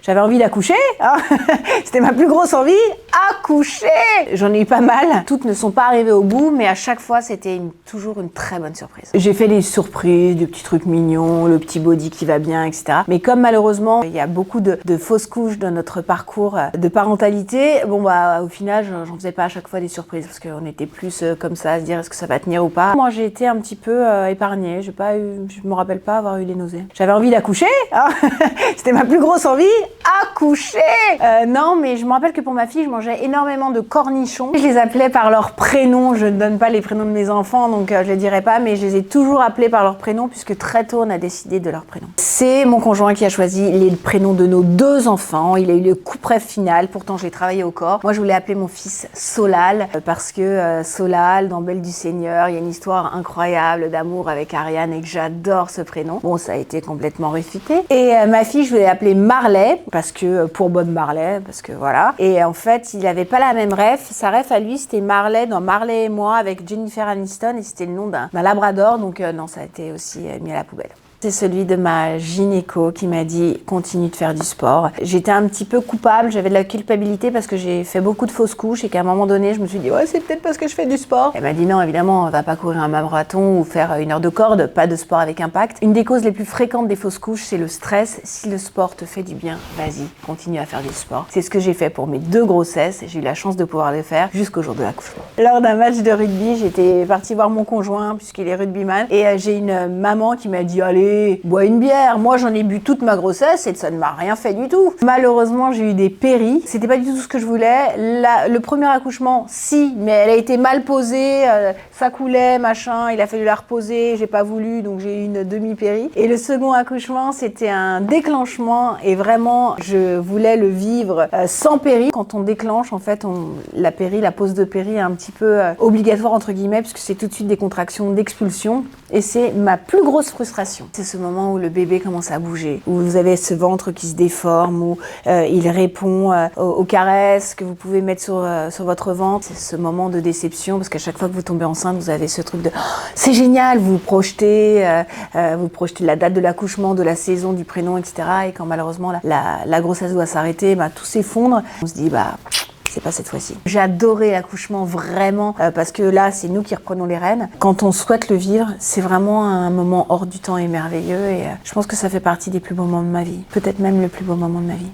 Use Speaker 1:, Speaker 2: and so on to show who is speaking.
Speaker 1: J'avais envie d'accoucher, hein. C'était ma plus grosse envie, accoucher. J'en ai eu pas mal. Toutes ne sont pas arrivées au bout, mais à chaque fois, c'était toujours une très bonne surprise. J'ai fait des surprises, des petits trucs mignons, le petit body qui va bien, etc. Mais comme malheureusement, il y a beaucoup de fausses couches dans notre parcours de parentalité, bon bah au final, j'en faisais pas à chaque fois des surprises parce qu'on était plus comme ça à se dire est-ce que ça va tenir ou pas. Moi, j'ai été un petit peu épargnée. Je me rappelle pas avoir eu les nausées. J'avais envie d'accoucher, hein. C'était ma plus grosse envie, accoucher. Non, mais je me rappelle que pour ma fille, je mangeais énormément de cornichons. Je les appelais par leur prénom. Je ne donne pas les prénoms de mes enfants, donc je les dirai pas, mais je les ai toujours appelés par leur prénom puisque très tôt, on a décidé de leur prénom. C'est mon conjoint qui a choisi les prénoms de nos 2 enfants. Il a eu le coup près final. Pourtant, j'ai travaillé au corps. Moi, je voulais appeler mon fils Solal parce que Solal, dans Belle du Seigneur, il y a une histoire incroyable d'amour avec Ariane et que j'adore ce prénom. Bon, ça a été complètement réfuté. Et ma fille, je voulais l'appeler Marley parce que pour Bob Marley, parce que voilà. Et en fait, il avait pas la même ref. Sa ref à lui, c'était Marley dans Marley et moi avec Jennifer Aniston et c'était le nom d'un labrador. Donc non, ça a été aussi mis à la poubelle. C'est celui de ma gynéco qui m'a dit continue de faire du sport. J'étais un petit peu coupable, j'avais de la culpabilité parce que j'ai fait beaucoup de fausses couches et qu'à un moment donné je me suis dit ouais c'est peut-être parce que je fais du sport. Elle m'a dit non évidemment on va pas courir un marathon ou faire 1 heure de corde, pas de sport avec impact. Une des causes les plus fréquentes des fausses couches c'est le stress. Si le sport te fait du bien, vas-y continue à faire du sport. C'est ce que j'ai fait pour mes 2 grossesses et j'ai eu la chance de pouvoir le faire jusqu'au jour de l'accouchement. Lors d'un match de rugby j'étais partie voir mon conjoint puisqu'il est rugbyman et j'ai une maman qui m'a dit allez bois une bière. Moi, j'en ai bu toute ma grossesse et ça ne m'a rien fait du tout. Malheureusement, j'ai eu des péris. C'était pas du tout ce que je voulais. Le premier accouchement, si, mais elle a été mal posée. Ça coulait, machin. Il a fallu la reposer. J'ai pas voulu, donc j'ai eu une demi-péri. Et le second accouchement, c'était un déclenchement et vraiment, je voulais le vivre sans péri. Quand on déclenche, en fait, la pose de péri est un petit peu obligatoire entre guillemets puisque c'est tout de suite des contractions d'expulsion et c'est ma plus grosse frustration. C'est ce moment où le bébé commence à bouger, où vous avez ce ventre qui se déforme, où il répond aux caresses que vous pouvez mettre sur votre ventre. C'est ce moment de déception parce qu'à chaque fois que vous tombez enceinte, vous avez ce truc de oh, c'est génial, vous projetez la date de l'accouchement, de la saison, du prénom, etc. Et quand malheureusement la grossesse doit s'arrêter, tout s'effondre. On se dit c'est pas cette fois-ci. J'ai adoré l'accouchement vraiment parce que là, c'est nous qui reprenons les rênes. Quand on souhaite le vivre, c'est vraiment un moment hors du temps et merveilleux et je pense que ça fait partie des plus beaux moments de ma vie. Peut-être même le plus beau moment de ma vie.